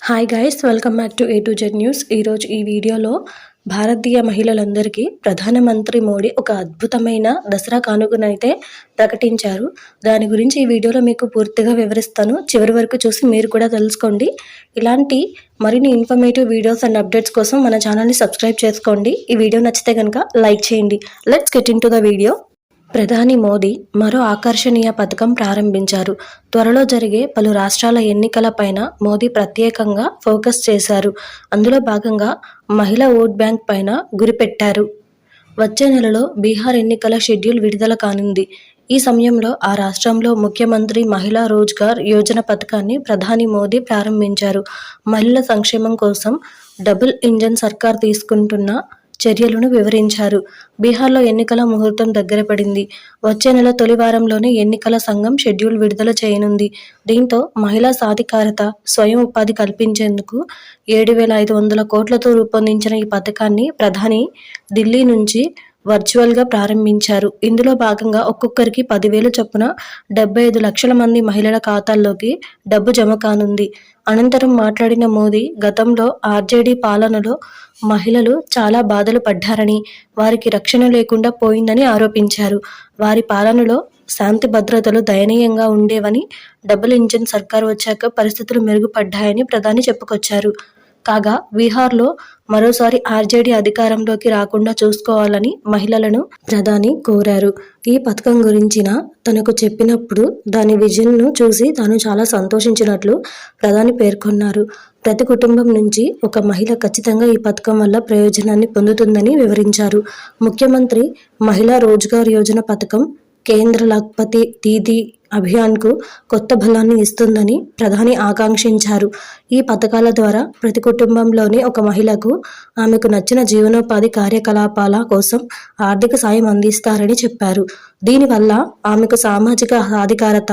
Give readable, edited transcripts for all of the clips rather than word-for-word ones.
Hi guys, welcome back to A to Z news. ఈరోజు ఈ వీడియోలో భారతీయ మహిళలందరికీ ప్రధానమంత్రి మోడీ ఒక అద్భుతమైన దసరా కానుకనైతే ప్రకటించారు. దాని గురించి ఈ వీడియోలో మీకు పూర్తిగా వివరిస్తాను. చివరి వరకు చూసి మీరు కూడా తెలుసుకోండి. ఇలాంటి మరిన్ని ఇన్ఫర్మేటివ్ వీడియోస్ అండ్ అప్డేట్స్ కోసం మన ఛానల్ని సబ్స్క్రైబ్ చేసుకోండి. ఈ వీడియో నచ్చితే కనుక లైక్ చేయండి. Let's get in to the video. ప్రధాని మోదీ మరో ఆకర్షణీయ పథకం ప్రారంభించారు. త్వరలో జరిగే పలు రాష్ట్రాల ఎన్నికలపైన మోదీ ప్రత్యేకంగా ఫోకస్ చేశారు. అందులో భాగంగా మహిళా ఓట్ బ్యాంక్ పైన గురిపెట్టారు. వచ్చే నెలలో బీహార్ ఎన్నికల షెడ్యూల్ విడుదల కానుంది. ఈ సమయంలో ఆ రాష్ట్రంలో ముఖ్యమంత్రి మహిళా రోజ్గార్ యోజన పథకాన్ని ప్రధాని మోదీ ప్రారంభించారు. మహిళల సంక్షేమం కోసం డబుల్ ఇంజన్ సర్కార్ తీసుకుంటున్న చర్యలను వివరించారు. బీహార్లో ఎన్నికల ముహూర్తం దగ్గర పడింది. వచ్చే నెల తొలి వారంలోనే ఎన్నికల సంఘం షెడ్యూల్ విడుదల చేయనుంది. దీంతో మహిళా సాధికారత, స్వయం ఉపాధి కల్పించేందుకు 7,500 కోట్లతో రూపొందించిన ఈ పథకాన్ని ప్రధాని ఢిల్లీ నుంచి వర్చువల్గా ప్రారంభించారు. ఇందులో భాగంగా ఒక్కొక్కరికి 10,000 చొప్పున 75 లక్షల మంది మహిళల ఖాతాల్లోకి డబ్బు జమ కానుంది. అనంతరం మాట్లాడిన మోదీ, గతంలో ఆర్జేడీ పాలనలో మహిళలు చాలా బాధలు పడ్డారని, వారికి రక్షణ లేకుండా పోయిందని ఆరోపించారు. వారి పాలనలో శాంతి భద్రతలు దయనీయంగా ఉండేవని, డబుల్ ఇంజిన్ సర్కార్ వచ్చాక పరిస్థితులు మెరుగుపడ్డాయని ప్రధాని చెప్పుకొచ్చారు. కాగా బీహార్లో మరోసారి ఆర్జేడీ అధికారంలోకి రాకుండా చూసుకోవాలని మహిళలను ప్రధాని కోరారు. ఈ పథకం గురించిన తనకు చెప్పినప్పుడు దాని విజన్ను చూసి తాను చాలా సంతోషించినట్లు ప్రధాని పేర్కొన్నారు. ప్రతి కుటుంబం నుంచి ఒక మహిళ ఖచ్చితంగా ఈ పథకం వల్ల ప్రయోజనాన్ని పొందుతుందని వివరించారు. ముఖ్యమంత్రి మహిళా రోజ్గార్ యోజన పథకం కేంద్ర లఖ్పతి దీదీ అభియాన్కు కొత్త బలాన్ని ఇస్తుందని ప్రధాని ఆకాంక్షించారు. ఈ పథకాల ద్వారా ప్రతి కుటుంబంలోని ఒక మహిళకు ఆమెకు నచ్చిన జీవనోపాధి కార్యకలాపాల కోసం ఆర్థిక సాయం అందిస్తారని చెప్పారు. దీనివల్ల ఆమెకు సామాజిక సాధికారత,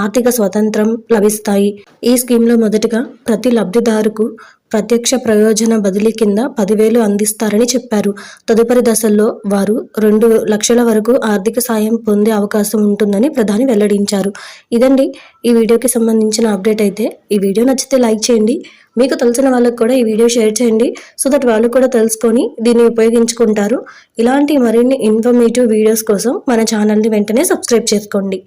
ఆర్థిక స్వతంత్రం లభిస్తాయి. ఈ స్కీమ్లో మొదటగా ప్రతి లబ్ధిదారుకు ప్రత్యక్ష ప్రయోజన బదిలీ కింద 10,000 అందిస్తారని చెప్పారు. తదుపరి దశల్లో వారు 2 లక్షల వరకు ఆర్థిక సాయం పొందే అవకాశం ఉంటుందని ప్రధాని వెల్లడించారు. ఇదండి ఈ వీడియోకి సంబంధించిన అప్డేట్ అయితే. ఈ వీడియో నచ్చితే లైక్ చేయండి. మీకు తెలిసిన వాళ్ళకు కూడా ఈ వీడియో షేర్ చేయండి. సో దట్ వాళ్ళు కూడా తెలుసుకొని దీన్ని ఉపయోగించుకుంటారు. ఇలాంటి మరిన్ని ఇన్ఫర్మేటివ్ వీడియోస్ కోసం మన ఛానల్ని వెంటనే సబ్స్క్రైబ్ చేసుకోండి.